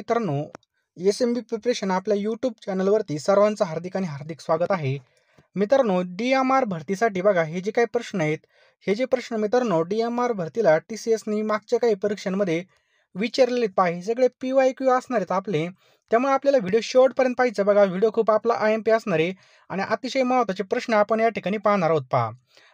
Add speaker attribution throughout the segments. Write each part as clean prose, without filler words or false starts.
Speaker 1: मित्रांनो, एस-एम-बी प्रिपरेशन आपल्या यूट्यूब चॅनलवरती सर्वांचं हार्दिक आणि हार्दिक स्वागत आहे. मित्रांनो, डी-एम-आर भरतीसाठी बघा हे जे काही प्रश्न आहेत, हे जे प्रश्न मित्रांनो डी-एम-आर भरतीला TCSनी मागच्या काही परीक्षांमध्ये विचारलेले पहा, हे सगळे PYQ असणार आहेत आपले. त्यामुळे आपल्याला व्हिडिओ शेवटपर्यंत पाहायचं बघा. व्हिडिओ खूप आपला IMP असणार आहे आणि अतिशय महत्त्वाचे प्रश्न आपण या ठिकाणी पाहणार आहोत पहा.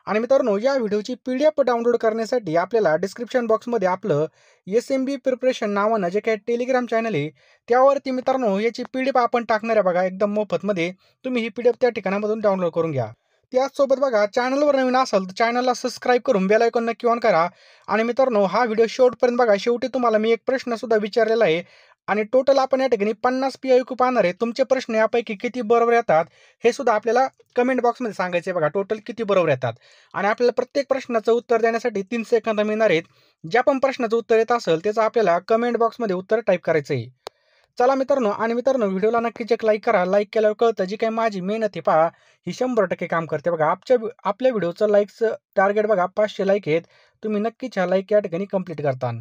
Speaker 1: आणि मित्रांनो, या व्हिडिओची PDF डाउनलोड करण्यासाठी आपल्याला डिस्क्रिप्शन बॉक्समध्ये आपलं एस-एम-बी प्रिपरेशन नावानं जे काही टेलिग्राम चॅनल आहे, त्यावरती मित्रांनो याची PDF आपण टाकणार आहे बघा एकदम मोफतमध्ये. तुम्ही ही PDF त्या ठिकाणामधून डाउनलोड करून घ्या. त्याचसोबत बघा, चॅनलवर नवीन असाल तर चॅनलला सबस्क्राईब करून बेल आयकॉन नक्की ऑन करा. आणि मित्रांनो, हा व्हिडिओ शेवटपर्यंत बघा. शेवटी तुम्हाला मी एक प्रश्नसुद्धा विचारलेला आहे आणि टोटल आपण या ठिकाणी 50 PYQ पाहणार आहे. तुमचे प्रश्न यापैकी किती बरोबर येतात हे सुद्धा आपल्याला कमेंट बॉक्समध्ये सांगायचे बघा. टोटल किती बरोबर येतात आणि आपल्याला प्रत्येक प्रश्नाचं उत्तर देण्यासाठी 3 सेकंद मिळणार आहेत. ज्या पण प्रश्नाचं उत्तर येत असेल त्याचं आपल्याला कमेंट बॉक्समध्ये उत्तर टाईप करायचं आहे. चला मित्रांनो, व्हिडिओला नक्कीच एक लाईक करा. लाईक केल्यावर कळतं जी काही माझी मेहनत आहे पहा, ही 100% काम करते बघा. आपल्या व्हिडिओचं लाईकचं टार्गेट बघा 500 लाईक आहेत. तुम्ही नक्कीच ह्या लाईक या ठिकाणी कंप्लीट करता.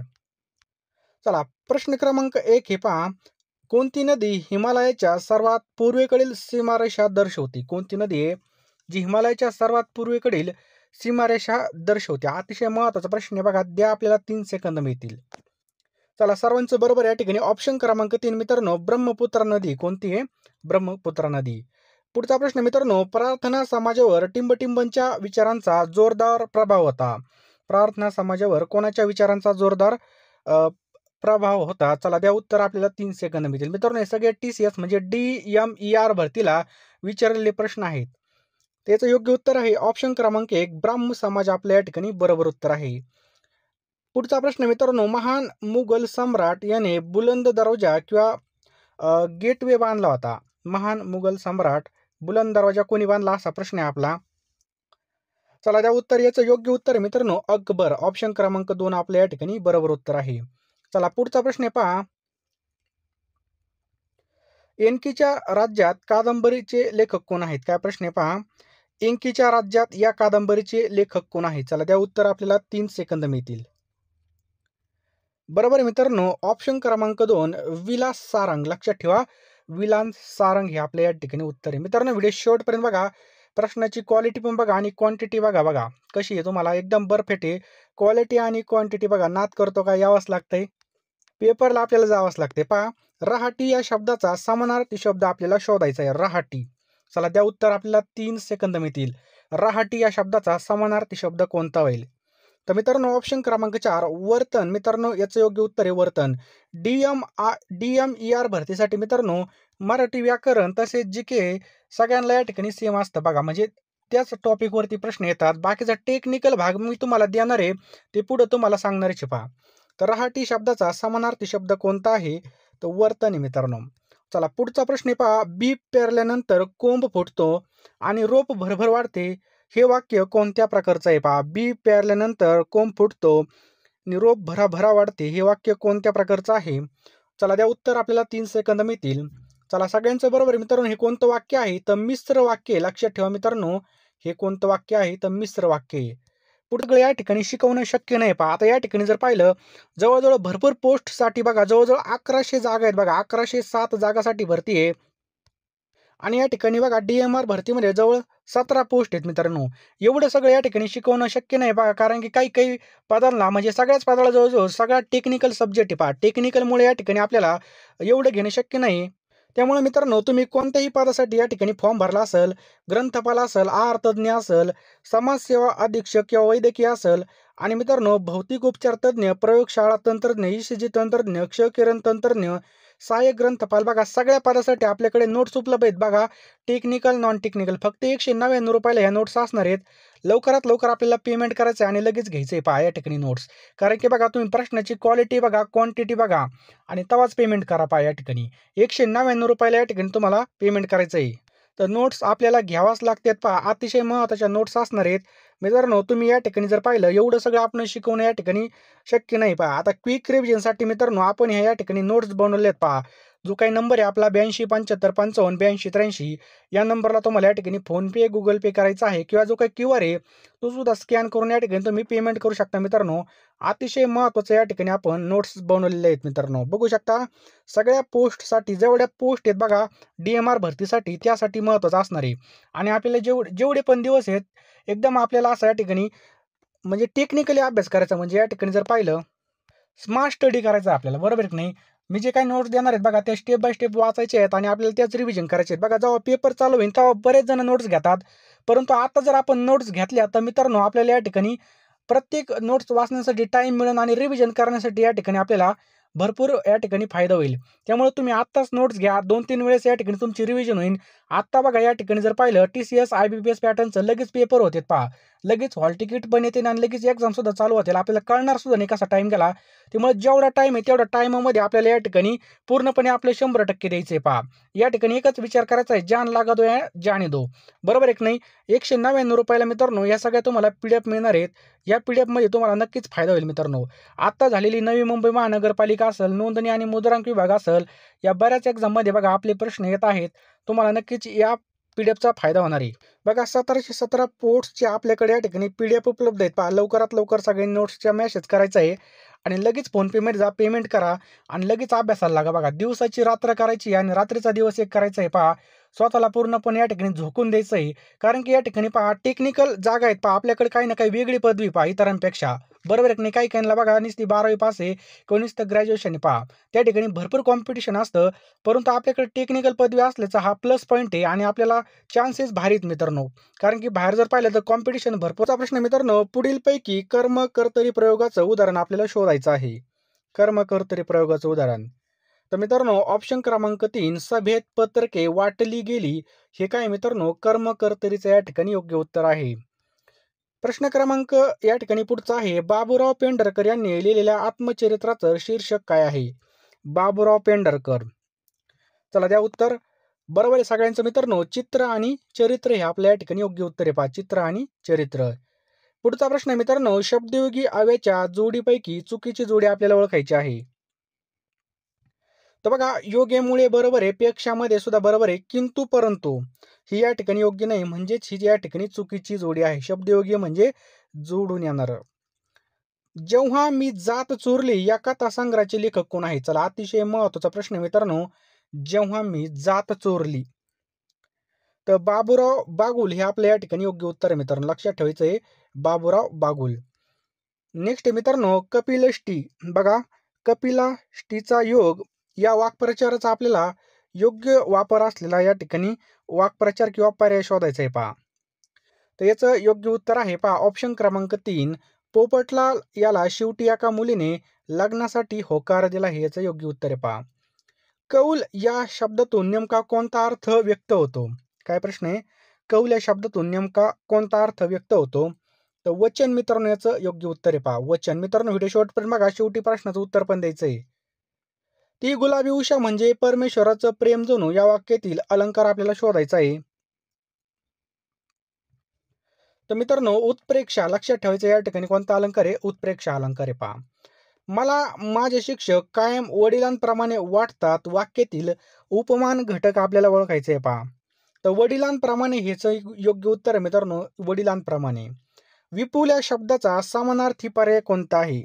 Speaker 1: चला, प्रश्न क्रमांक 1 हे पहा. कोणती नदी हिमालयाच्या सर्वात पूर्वेकडील सीमारेषा दर्शवते? कोणती नदी आहे जी हिमालयाच्या सर्वात पूर्वेकडील सीमारेषा दर्शवते? अतिशय महत्त्वाचा प्रश्न आहे बघा. द्या आपल्याला 3 सेकंद मिळतील. चला, सर्वांचं बरोबर या ठिकाणी ऑप्शन क्रमांक 3 मित्रांनो, ब्रह्मपुत्रा नदी. कोणती आहे? ब्रह्मपुत्रा नदी. पुढचा प्रश्न मित्रांनो, प्रार्थना समाजावर टिंबटिंबनच्या विचारांचा जोरदार प्रभाव होता. प्रार्थना समाजावर कोणाच्या विचारांचा जोरदार प्रभाव होता? चला, द्या उत्तर आपल्याला 3 सेकंद मिळतील. मित्रांनो, हे सगळे TCS म्हणजे DMER भरतीला विचारलेले प्रश्न आहेत. त्याचं योग्य उत्तर आहे ऑप्शन क्रमांक 1, ब्राह्म समाज आपल्या या ठिकाणी बरोबर उत्तर आहे. पुढचा प्रश्न मित्रांनो, महान मुघल सम्राट याने बुलंद दरवाजा किंवा गेटवे बांधला होता? महान मुघल सम्राट बुलंद दरवाजा कोणी बांधला असा प्रश्न आहे आपला. चला, द्या उत्तर. याचं योग्य उत्तर मित्रांनो अकबर. ऑप्शन क्रमांक 2 आपल्या या ठिकाणी बरोबर उत्तर आहे. चला, पुढचा प्रश्न पहा. एनकीच्या राज्यात कादंबरीचे लेखक कोण आहेत? काय प्रश्न पहा. एनकीच्या राज्यात या कादंबरीचे लेखक कोण आहेत? चला, द्या उत्तर. आपल्याला 3 सेकंद मिळतील. बरोबर मित्रांनो, ऑप्शन क्रमांक 2 विलास सारंग. लक्षात ठेवा, विलास सारंग हे आपल्या या ठिकाणी उत्तर आहे. मित्रांनो, व्हिडिओ शेवटपर्यंत बघा. प्रश्नाची क्वालिटी पण बघा आणि क्वांटिटी बघा कशी आहे. तुम्हाला एकदम परफेक्ट आहे. क्वालिटी आणि क्वांटिटी बघा. नाद करतो का? यावंच लागतंय. पेपरला आपल्याला जावंच लागते. पहा, रहाटी या शब्दाचा समानार्थी शब्द आपल्याला शोधायचा आहे. रहाटी. चला, द्या उत्तर. आपल्याला 3 सेकंद मिळतील. रहाटी या शब्दाचा समानार्थी शब्द कोणता होईल? तर मित्रांनो, ऑप्शन क्रमांक 4 वर्तन. मित्रांनो, याचं योग्य उत्तर आहे वर्तन. DMER भरतीसाठी मित्रांनो मराठी व्याकरण तसेच GK सगळ्यांना या ठिकाणी सेम असतं बघा. म्हणजे त्याच टॉपिकवरती प्रश्न येतात. बाकीचा टेक्निकल भाग मी तुम्हाला देणार आहे, ते पुढे तुम्हाला सांगणार आहे. पहा, तर रहाटी शब्दाचा समानार्थी शब्द कोणता आहे? तर वर्तन आहे मित्रांनो. चला, पुढचा प्रश्न पहा. बी पेरल्यानंतर कोंब फुटतो आणि रोप भरभर वाढते, हे वाक्य कोणत्या प्रकारचं आहे? पहा, बी पेरल्यानंतर कोंब फुटतो आणि रोप भराभरा वाढते, हे वाक्य कोणत्या प्रकारचं आहे? चला, द्या उत्तर. आपल्याला 3 सेकंद मिळतील. चला, सगळ्यांचं बरोबर आहे मित्रांनो. हे कोणतं वाक्य आहे? तर मिश्र वाक्य आहे. लक्षात ठेवा मित्रांनो, हे कोणतं वाक्य आहे? तर मिश्र वाक्य आहे. पुढे या ठिकाणी शिकवणं शक्य नाही. पहा, आता या ठिकाणी जर पाहिलं, जवळजवळ भरपूर पोस्टसाठी बघा जवळजवळ 1100 जागा आहेत बघा. 1107 जागासाठी भरती आहे आणि या ठिकाणी बघा DMR भरतीमध्ये जवळ 17 पोस्ट आहेत मित्रांनो. एवढं सगळं या ठिकाणी शिकवणं शक्य नाही बघा. कारण की काही पदांना म्हणजे सगळ्याच पदाला जवळजवळ सगळा टेक्निकल सब्जेक्ट आहे. पहा, टेक्निकलमुळे या ठिकाणी आपल्याला एवढं घेणं शक्य नाही. त्यामुळे मित्रांनो, तुम्ही कोणत्याही पदासाठी या ठिकाणी फॉर्म भरला असेल, ग्रंथपाल असेल, आहारतज्ञ असेल, समाजसेवा अधीक्षक किंवा वैद्यकीय असेल आणि मित्रांनो भौतिक उपचार तज्ज्ञ, प्रयोगशाळा तंत्रज्ञ, ECG तंत्रज्ञ, क्षकिरण तंत्रज्ञ, सहाय्यक ग्रंथपाल बघा, सगळ्या पदासाठी आपल्याकडे नोट्स उपलब्ध आहेत बघा. Technical, non technical. फक्त 199 रुपयाला ह्या नोट्स असणार आहेत. लवकरात लवकर आपल्याला पेमेंट करायचं आहे आणि लगेच घ्यायचं आहे पहा या ठिकाणी नोट्स. कारण की बघा, तुम्ही प्रश्नाची क्वालिटी बघा, क्वांटिटी बघा आणि तेव्हाच पेमेंट करा पहा या ठिकाणी. 199 रुपयाला या ठिकाणी तुम्हाला पेमेंट करायचं आहे. तर नोट्स आपल्याला घ्यावाच लागतात पहा. अतिशय महत्त्वाच्या नोट्स असणार आहेत मित्रांनो. तुम्ही या ठिकाणी जर पाहिलं, एवढं सगळं आपण शिकवणं या ठिकाणी शक्य नाही पहा. आता क्विक रिव्हिजनसाठी मित्रांनो आपण ह्या या ठिकाणी नोट्स बनवलेत पहा. जो काही नंबर आहे आपला 8275558283 या नंबरला तुम्हाला या ठिकाणी फोनपे, गुगल पे करायचा आहे किंवा जो काही QR आहे तो सुद्धा स्कॅन करून या ठिकाणी तुम्ही पेमेंट करू शकता मित्रांनो. अतिशय महत्त्वाचं या ठिकाणी आपण नोट्स बनवलेले आहेत मित्रांनो. बघू शकता सगळ्या पोस्टसाठी जेवढ्या पोस्ट आहेत बघा DMR भरतीसाठी त्यासाठी महत्त्वाचं असणार आहे. आणि आपल्याला जेवढे पण दिवस आहेत एकदम आपल्याला असं या ठिकाणी म्हणजे टेक्निकली अभ्यास करायचा. म्हणजे या ठिकाणी जर पाहिलं स्मार्ट स्टडी करायचा आपल्याला, बरोबर आहे की नाही. मी जे काही नोट्स देणार आहेत बघा त्या स्टेप बाय स्टेप वाचायचे आहेत आणि आपल्याला त्याच रिव्हिजन करायचे आहेत. बघा जेव्हा पेपर चालू होईल तेव्हा बरेच जण नोट्स घेतात, परंतु आता जर आपण नोट्स घेतल्या तर मित्रांनो आपल्याला या ठिकाणी प्रत्येक नोट्स वाचण्यासाठी टाइम मिळेल आणि रिव्हिजन करण्यासाठी या ठिकाणी आपल्याला भरपूर या ठिकाणी फायदा होईल. त्यामुळे तुम्ही आत्ताच नोट्स घ्या, 2-3 वेळेस या ठिकाणी तुमची रिव्हिजन होईल. आत्ता बघा या ठिकाणी जर पाहिलं TCS IBPS पॅटर्नचं लगेच पेपर होते पहा, लगेच हॉल तिकीट पण येते आणि लगेच एक्झाम सुद्धा चालू होतील. आपल्याला कळणार सुद्धा नाही कसा टाइम गेला. त्यामुळे जेवढा टाइम आहे तेवढ्या टाइमामध्ये आपल्याला या ठिकाणी पूर्णपणे आपले 100% द्यायचे पहा. या ठिकाणी एकच विचार करायचा आहे, जान लगा दो या जाने दो, बरोबर आहे की नाही. ₹199 मित्रांनो या सगळ्या तुम्हाला PDF मिळणार आहेत. या PDF मध्ये तुम्हाला नक्कीच फायदा होईल मित्रांनो. आता झालेली नवी मुंबई महानगरपालिका असेल, नोंदणी आणि मुद्रांक विभाग असेल, या बऱ्याच एक्झाममध्ये बघा आपले प्रश्न येत आहेत. तुम्हाला नक्कीच या PDFचा फायदा होणार आहे. बघा 1717 पोस्टचे आपल्याकडे या ठिकाणी PDF उपलब्ध आहेत पहा. लवकरात लवकर सगळे नोट्सच्या मेसेज करायचा आहे आणि लगेच फोनपेमध्ये जा, पेमेंट करा आणि लगेच अभ्यासाला लागा. बघा दिवसाची रात्र करायची आणि रात्रीचा दिवस एक करायचा आहे पहा. स्वतःला पूर्णपणे या ठिकाणी झोकून द्यायचं आहे. कारण की या ठिकाणी पहा टेक्निकल जागा आहेत पहा. आपल्याकडे काही ना काही वेगळी पदवी पहा इतरांपेक्षा, बरोबर आहे की नाही. काही काहींना बघा नुसती 12वी पास आहे किंवा नुसतं ग्रॅज्युएशन पहा. त्या ठिकाणी भरपूर कॉम्पिटिशन असतं, परंतु आपल्याकडे टेक्निकल पदवी असल्याचा हा प्लस पॉईंट आहे आणि आपल्याला चान्सेस भारी आहेत मित्रांनो. कारण की बाहेर जर पाहिलं तर कॉम्पिटिशन भरपूरचा प्रश्न मित्रांनो. पुढीलपैकी कर्म कर्तरी प्रयोगाचं उदाहरण आपल्याला शोधायचं आहे. कर्म कर्तरी प्रयोगाचं उदाहरण. तर मित्रांनो ऑप्शन क्रमांक 3 सभेत पत्रके वाटली गेली. हे काय मित्रांनो कर्म कर्तरीचं या ठिकाणी योग्य उत्तर आहे. प्रश्न क्रमांक या ठिकाणी पुढचा आहे, बाबूराव पेंढरकर यांनी लिहिलेल्या आत्मचरित्राचं शीर्षक काय आहे. बाबूराव पेंढरकर. चला द्या उत्तर. बरोबर आहे सगळ्यांचं मित्रांनो. चित्र आणि चरित्र हे आपल्या या ठिकाणी योग्य उत्तर आहे पहा. चित्र आणि चरित्र. पुढचा प्रश्न आहे मित्रांनो, शब्दयोगी आव्याच्या जोडीपैकी चुकीची जोडी आपल्याला ओळखायची आहे. तर बघा योग्यमुळे बरोबर आहे, पेक्षामध्ये सुद्धा बरोबर आहे, किंतु परंतु ही या ठिकाणी योग्य नाही, म्हणजेच ही या ठिकाणी चुकीची जोडी आहे. शब्दयोगी म्हणजे जोडून येणार. जेव्हा मी जात चोरली या कथासंग्रहाचे लेखक कोण आहे. चला अतिशय महत्वाचा प्रश्न मित्रांनो. जेव्हा मी जात चोरली, तर बाबूराव बागुल हे आपल्या या ठिकाणी योग्य उत्तर आहे मित्रांनो. लक्षात ठेवायचं आहे बाबूराव बागुल. नेक्स्ट मित्रांनो कपिलष्टी. बघा कपिलाष्टीचा योग या वाक्प्रचाराचा आपल्याला योग्य वापर असलेला या ठिकाणी वाक्प्रचार किंवा पर्याय शोधायचा आहे पहा. तर याचं योग्य उत्तर आहे पहा ऑप्शन क्रमांक 3 पोपटलाल याला शेवटी एका मुलीने लग्नासाठी होकार दिला. हे याचं योग्य उत्तर आहे पहा. कौल या शब्दातून नेमका कोणता अर्थ व्यक्त होतो. काय प्रश्न आहे. कौल या शब्दातून नेमका कोणता अर्थ व्यक्त होतो. तर वचन मित्रांनो याचं योग्य उत्तर आहे पहा. वचन. मित्रांनो व्हिडिओ शेवटपर्यंत बघा, शेवटी प्रश्नाचं उत्तर पण द्यायचं आहे. ती गुलाबी उषा म्हणजे परमेश्वराचं प्रेम जणू या वाक्यातील अलंकार आपल्याला शोधायचा आहे. तर मित्रांनो उत्प्रेक्षा. लक्षात ठेवायचं या ठिकाणी कोणता अलंकार आहे. उत्प्रेक्षा अलंकार आहे पहा. मला माझे शिक्षक कायम वडिलांप्रमाणे वाटतात वाक्यातील उपमान घटक आपल्याला ओळखायचे आहे पहा. तर वडिलांप्रमाणे हेच योग्य उत्तर आहे मित्रांनो. वडिलांप्रमाणे. विपुल या शब्दाचा समानार्थी पर्याय कोणता आहे.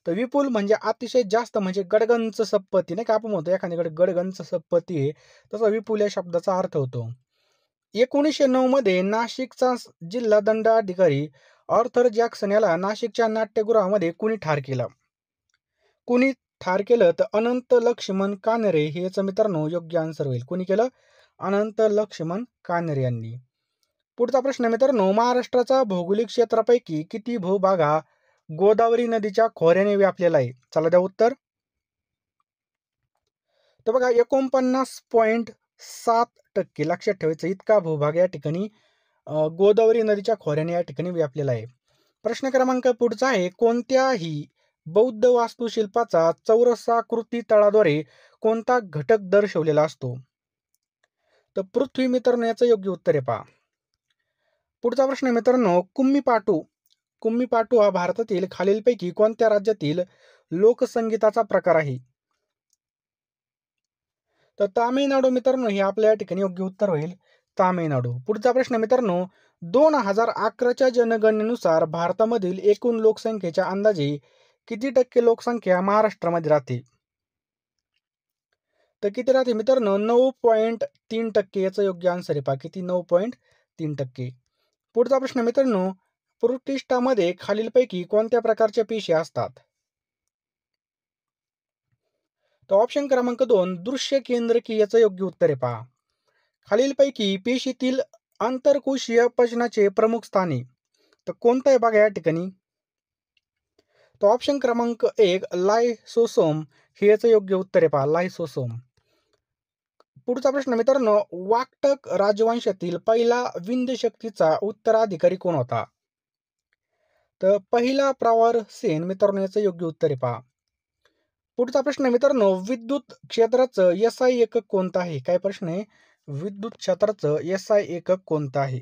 Speaker 1: तर विपुल म्हणजे अतिशय जास्त, म्हणजे गडगंच संपत्ती नाही का, आपण म्हणतो एखाद्याकडे गडगंच संपत्ती आहे, तसा विपुल या शब्दाचा अर्थ होतो. 1909 मध्ये नाशिकचा जिल्हा दंडाधिकारी ऑर्थर जॅक्सन याला नाशिकच्या नाट्यगृहामध्ये कुणी ठार केलं. कुणी ठार केलं तर अनंत लक्ष्मण कानरे हे याचं मित्रांनो योग्य आन्सर होईल. कुणी केलं. अनंत लक्ष्मण कानरे यांनी. पुढचा प्रश्न मित्रांनो, महाराष्ट्राचा भौगोलिक क्षेत्रापैकी किती भूभाग हा गोदावरी नदीच्या खोऱ्याने व्यापलेला आहे. चला द्या उत्तर. तर बघा 49.7% लक्षात ठेवायचं इतका भूभाग या ठिकाणी गोदावरी नदीच्या खोऱ्याने या ठिकाणी व्यापलेला आहे. प्रश्न क्रमांक पुढचा आहे, कोणत्याही बौद्ध वास्तुशिल्पाचा चौरसाकृती तळाद्वारे कोणता घटक दर्शवलेला असतो. तर पृथ्वी मित्रांनो याचं योग्य उत्तर आहे पहा. पुढचा प्रश्न मित्रांनो, कुम्मीपाटू. कुम्मीपाटू हा भारतातील खालीलपैकी कोणत्या राज्यातील लोकसंगीताचा प्रकार आहे. तर तामिळनाडू मित्रांनो हे आपल्या या ठिकाणी योग्य उत्तर होईल, तामिळनाडू. पुढचा प्रश्न मित्रांनो, 2011च्या जनगणनेनुसार भारतामधील एकूण लोकसंख्येच्या अंदाजे किती टक्के लोकसंख्या महाराष्ट्रामध्ये राहते? तर किती राहते मित्रांनो? 9.3% याचं योग्य आन्सर आहे पहा. किती? 9.3%. पुढचा प्रश्न मित्रांनो, पृष्ठामध्ये खालीलपैकी कोणत्या प्रकारच्या पेशी असतात? तर ऑप्शन क्रमांक 2 दृश्य केंद्रकी याचं योग्य उत्तर आहे पहा. खालीलपैकी पेशीतील आंतरकोशीय पचनाचे प्रमुख स्थान आहे. तर कोणतं आहे बघा या ठिकाणी? तर ऑप्शन क्रमांक 1 लायसोसोम हे याचं योग्य उत्तर आहे पहा, लायसोसोम. पुढचा प्रश्न मित्रांनो, वाकटक राजवंशातील पहिला विंध्य शक्तीचा उत्तराधिकारी कोण होता? तर पहिला प्रवर सेन मित्रांनो याचं योग्य उत्तर आहे पहा. पुढचा प्रश्न मित्रांनो, विद्युत क्षेत्राचं SI एकक कोणतं आहे? काय प्रश्न आहे? विद्युत क्षेत्राचं SI एकक कोणतं आहे?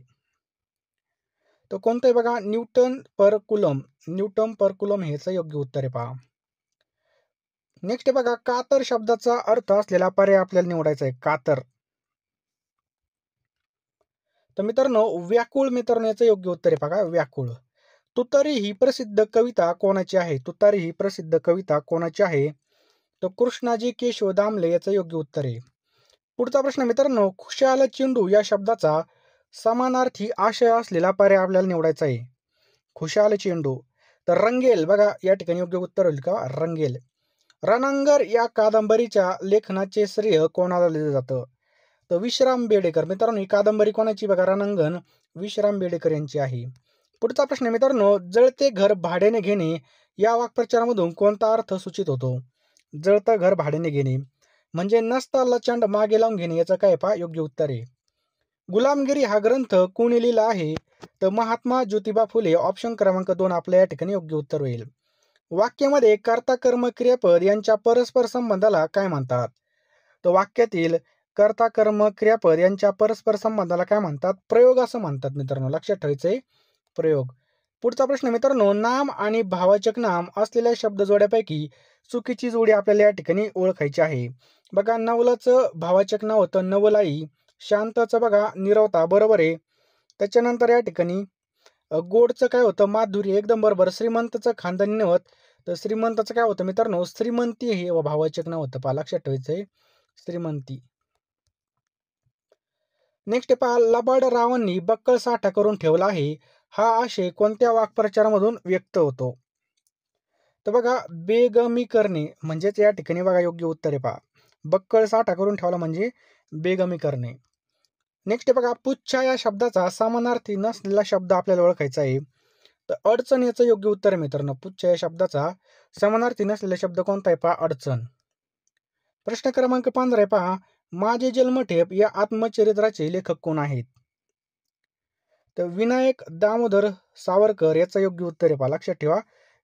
Speaker 1: तर कोणतं आहे बघा? Newton per coulomb. Newton per coulomb हेच योग्य उत्तर आहे पहा. नेक्स्ट आहे बघा, कातर शब्दाचा अर्थ असलेला पर्याय आपल्याला निवडायचा आहे. कातर. तर मित्रांनो, व्याकुळ मित्रांनो याचं योग्य उत्तर आहे बघा, व्याकुळ. तुतारी ही प्रसिद्ध कविता कोणाची आहे? तुतारी ही प्रसिद्ध कविता कोणाची आहे? तर कृष्णाजी केशव दामले याचं योग्य उत्तर आहे. पुढचा प्रश्न मित्रांनो, खुशाल चेंडू या शब्दाचा समानार्थी आशय असलेला पर्याय आपल्याला निवडायचा आहे. खुशाल चेंडू. तर रंगेल बघा या ठिकाणी योग्य उत्तर होईल का? रंगेल. रणांगर या कादंबरीच्या लेखनाचे श्रेय कोणाला दिलं जातं? तर विश्राम बेडेकर. मित्रांनो ही कादंबरी कोणाची बघा? रणांगण विश्राम बेडेकर यांची आहे. पुढचा प्रश्न मित्रांनो, जळते घर भाड्याने घेणे या वाक्प्रचारामधून कोणता अर्थ सूचित होतो? जळतं घर भाड्याने घेणे म्हणजे नसता लचंड मागे लावून घेणे याचं काय पहा? योग्य उत्तर आहे. गुलामगिरी हा ग्रंथ कोणी लिहिला आहे? तर महात्मा ज्योतिबा फुले. ऑप्शन क्रमांक 2 आपल्या या ठिकाणी योग्य उत्तर होईल. वाक्यामध्ये कर्ता कर्म क्रियापद यांच्या परस्पर संबंधाला काय म्हणतात? तर वाक्यातील कर्ता कर्म क्रियापद यांच्या परस्पर संबंधाला काय म्हणतात? प्रयोग असं म्हणतात मित्रांनो, लक्षात ठेवायचंय, प्रयोग. पुढचा प्रश्न मित्रांनो, नाम आणि भावाचक नाम असलेल्या शब्द जोड्यापैकी चुकीची जोडी आपल्याला या ठिकाणी ओळखायची आहे. बघा, नवलाचं भावाचक नाव होतं नवलाई, शांताचं बघा निरवता, बरोबर आहे. त्याच्यानंतर या ठिकाणी गोडचं काय होतं? माधुरी, एकदम बरोबर. श्रीमंतचं खानदानी नव्हत, तर श्रीमंताचं काय होतं मित्रांनो? श्रीमंती हे भावाचक नाव होतं पहा, लक्षात ठेवायचंय, श्रीमंती. नेक्स्ट पहा, लबाड रावांनी बक्कळ साठा करून ठेवला आहे हा आशय कोणत्या वाक्प्रचारामधून व्यक्त होतो? तर बघा, बेगमी करणे म्हणजेच या ठिकाणी बघा योग्य उत्तर आहे पहा. बक्कळ साठा करून ठेवला म्हणजे बेगमी करणे. नेक्स्ट बघा, पुच्छा या शब्दाचा समानार्थी नसलेला शब्द आपल्याला ओळखायचा आहे. तर अडचण याचं योग्य उत्तर आहे मित्रांनो. पुच्छा या शब्दाचा समानार्थी नसलेला शब्द कोणता आहे पहा? अडचण. प्रश्न क्रमांक 15 आहे पहा, माझे जन्मठेप या आत्मचरित्राचे लेखक कोण आहेत? तर विनायक दामोदर सावरकर याचं योग्य उत्तर आहे पहा, लक्षात ठेवा,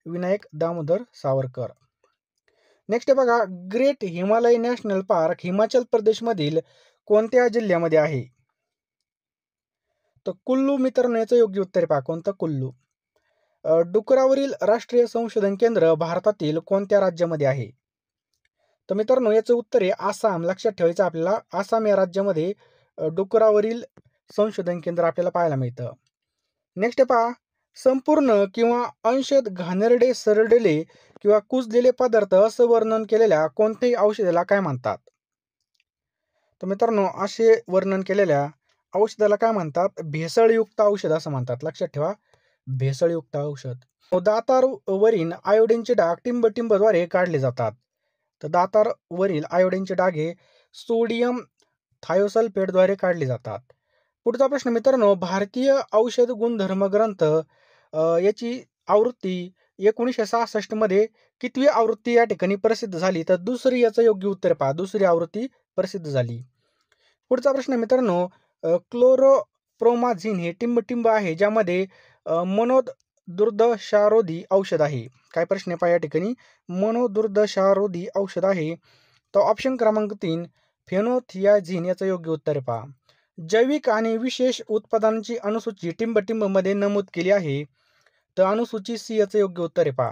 Speaker 1: विनायक दामोदर सावरकर. नेक्स्ट आहे बघा, great Himalaya national park Himachal प्रदेशमधील कोणत्या जिल्ह्यामध्ये आहे? तर कुल्लू मित्रांनो याचं योग्य उत्तर आहे पहा, कोणतं? कुल्लू. डुकरावरील राष्ट्रीय संशोधन केंद्र भारतातील कोणत्या राज्यामध्ये आहे? तर मित्रांनो याचं उत्तर आहे आसाम. लक्षात ठेवायचं आपल्याला, आसाम या राज्यामध्ये डुकरावरील संशोधन केंद्र आपल्याला पाहायला मिळतं. नेक्स्ट पहा, संपूर्ण किंवा अंशतः घाणेरडे, सरडलेले किंवा कुजलेले पदार्थ असं वर्णन केलेल्या कोणत्याही औषधाला काय म्हणतात? तर मित्रांनो असे वर्णन केलेल्या औषधाला काय म्हणतात? भेसळयुक्त औषध असं म्हणतात, लक्षात ठेवा, भेसळयुक्त औषध. दातारवरील आयोडीनचे डाग टिंबद्वारे काढले जातात. तर दातारवरील आयोडीनचे डाग हे सोडियम थायोसल्फेटद्वारे काढले जातात. पुढचा प्रश्न मित्रांनो, भारतीय औषध गुणधर्म ग्रंथ याची आवृत्ती 1966 मध्ये कितवी आवृत्ती या ठिकाणी प्रसिद्ध झाली? तर दुसरी याचं योग्य उत्तर पहा, दुसरी आवृत्ती प्रसिद्ध झाली. पुढचा प्रश्न मित्रांनो, क्लोरोप्रोमाझिन हे टिंब आहे ज्यामध्ये मनोदुर्दशारोधी औषध आहे. काय प्रश्न पहा या ठिकाणी? मनोदुर्दशारोधी औषध आहे. तर ऑप्शन क्रमांक 3 फेनोथियाझिन याचं योग्य उत्तर पहा. जैविक आणि विशेष उत्पादनांची अनुसूची टिंब मध्ये नमूद केली आहे. तर अनुसूची सी याचं योग्य उत्तर पहा.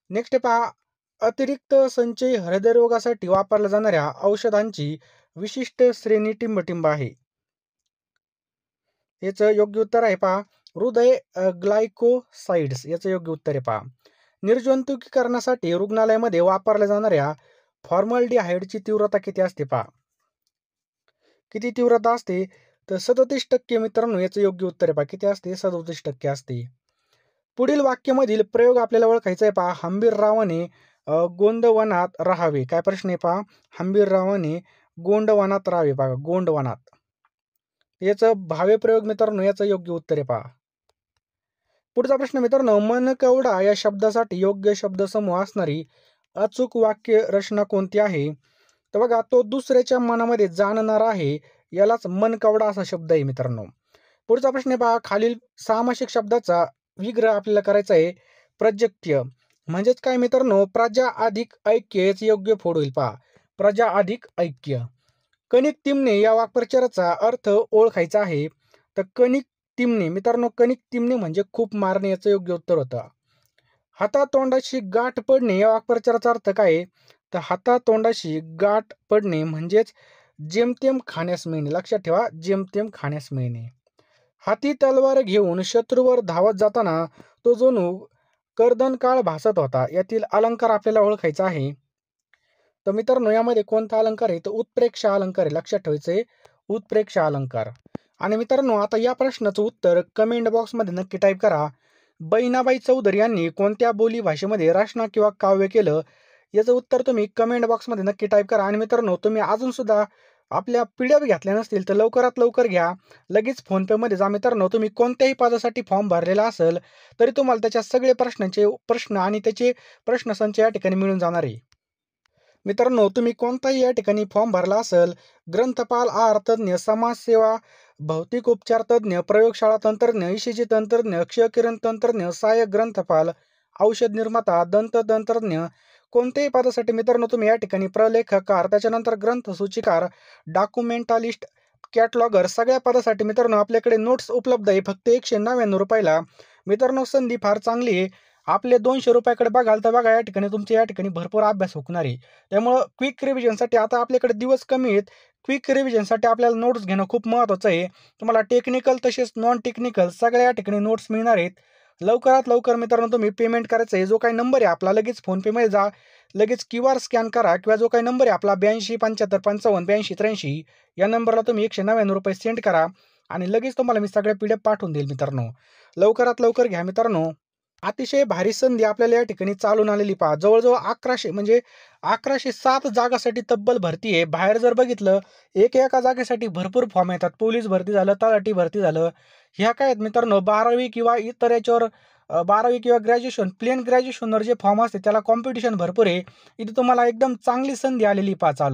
Speaker 1: नेक्स्ट पहा, अतिरिक्त संचयी हृदयरोगासाठी वापरल्या जाणाऱ्या औषधांची विशिष्ट श्रेणी टिंबटिंब आहे? याचं योग्य उत्तर आहे पहा हृदय ग्लायकोसाइड्स याचं योग्य उत्तर आहे पहा. निर्जंतुकीकरणासाठी रुग्णालयामध्ये वापरल्या जाणाऱ्या फॉर्मल्डिहाइडची तीव्रता किती असते पहा. किती तीव्रता असते तर 37% मित्रांनो याचं योग्य उत्तर आहे पहा. किती असते 37% असते. पुढील वाक्यामधील प्रयोग आपल्याला ओळखायचा आहे पहा. हंबीररावाने गोंदवनात राहावे. काय प्रश्न आहे पहा. हंबीररावाने गोंडवनात राहावे बघा गोंडवनात. याचं भावे प्रयोग मित्रांनो याचं योग्य उत्तर आहे पहा. पुढचा प्रश्न मित्रांनो मनकवडा या शब्दासाठी योग्य शब्दसमूह असणारी अचूक वाक्य रचना कोणती आहे? तर बघा तो दुसऱ्याच्या मनामध्ये जाणणार आहे यालाच मनकवडा असा शब्द आहे मित्रांनो. पुढचा प्रश्न आहे पहा खालील सामासिक शब्दाचा विग्रह आपल्याला करायचा आहे. प्रजक्य म्हणजेच काय मित्रांनो प्रजा अधिक ऐक्य याचे योग्य फोड होईल पहा. प्रजा अधिक ऐक्य. कणिक तिमणे या वाक्प्रचाराचा अर्थ ओळखायचा आहे. तर कणिक तिमणे मित्रांनो कणिक तिमणे म्हणजे खूप मारणे याचं योग्य उत्तर होतं. हातातोंडाशी गाठ पडणे या वाक्प्रचाराचा अर्थ काय आहे? तर हातातोंडाशी गाठ पडणे म्हणजेच जेमतेम खाण्यास मिळणे. लक्षात ठेवा जेमतेम खाण्यास मिळणे. हाती तलवार घेऊन शत्रूवर धावत जाताना तो जणू कर्दनकाळ भासत होता. यातील अलंकार आपल्याला ओळखायचा आहे. तर मित्रांनो यामध्ये कोणता अलंकार आहे तर उत्प्रेक्ष अलंकार आहे. लक्षात ठेवायचंय उत्प्रेक्ष अलंकार. आणि मित्रांनो आता या प्रश्नाचं उत्तर कमेंट बॉक्समध्ये नक्की टाईप करा. बहिणाबाई चौधरी यांनी कोणत्या बोली भाषेमध्ये रचना किंवा काव्य केलं याचं उत्तर तुम्ही कमेंट बॉक्समध्ये नक्की टाईप करा. आणि मित्रांनो तुम्ही अजून सुद्धा आपल्या PDF घेतल्या नसतील तर लवकरात लवकर घ्या. लगेच फोनपेमध्ये जा मित्रांनो. तुम्ही कोणत्याही पदासाठी फॉर्म भरलेला असेल तरी तुम्हाला त्याच्या सगळे प्रश्न आणि त्याचे प्रश्नसंच या ठिकाणी मिळून जाणार आहे. मित्रांनो तुम्ही कोणताही या ठिकाणी फॉर्म भरला असेल ग्रंथपाल आहार तज्ज्ञ समाजसेवा भौतिक उपचार तज्ज्ञ प्रयोगशाळा तंत्रज्ञ ECG तंत्रज्ञ क्षकिरण तंत्रज्ञ सहाय्यक ग्रंथपाल औषध निर्माता दंत तंत्रज्ञ कोणत्याही पदासाठी मित्रांनो तुम्ही या ठिकाणी प्रलेखकार त्याच्यानंतर ग्रंथ सूचिकार डॉक्युमेंटालिस्ट कॅटलॉगर सगळ्या पदासाठी मित्रांनो आपल्याकडे नोट्स उपलब्ध आहे फक्त 199 रुपयाला. मित्रांनो संधी फार चांगली आहे. आपले 200 रुपयाकडे बघाल तर बघा या ठिकाणी तुमच्या या ठिकाणी भरपूर अभ्यास होणार आहे. त्यामुळं क्विक रिव्हिजनसाठी आता आपल्याकडे दिवस कमी आहेत. क्विक रिव्हिजनसाठी आपल्याला नोट्स घेणं खूप महत्त्वाचं आहे. तुम्हाला टेक्निकल तसेच नॉन टेक्निकल सगळ्या या ठिकाणी नोट्स मिळणार आहेत. लवकरात लवकर मित्रांनो तुम्ही पेमेंट करायचं आहे. जो काही नंबर आहे आपला लगेच फोनपेमध्ये जा. लगेच QR स्कॅन करा किंवा जो काही नंबर आहे आपला 82 75 55 82 83 या नंबरला तुम्ही 199 रुपये सेंड करा आणि लगेच तुम्हाला मी सगळ्या PDF पाठवून देईल मित्रांनो. लवकरात लवकर घ्या मित्रांनो. अतिशय भारी संधी आपल्याला या ठिकाणी चालून आलेली पहा. जवळजवळ 1100 म्हणजे 1107 जागासाठी तब्बल भरती आहे. बाहेर जर बघितलं एका जागेसाठी भरपूर फॉर्म येतात. पोलीस भरती झालं तलाठी भरती झालं. ह्या काय आहेत मित्रांनो 12वी किंवा इतर याच्यावर 12वी किंवा ग्रॅज्युएशन प्लेन ग्रॅज्युएशनवर जे फॉर्म असते त्याला कॉम्पिटिशन भरपूर आहे. इथे तुम्हाला एकदम चांगली संधी आलेली पहा चालू.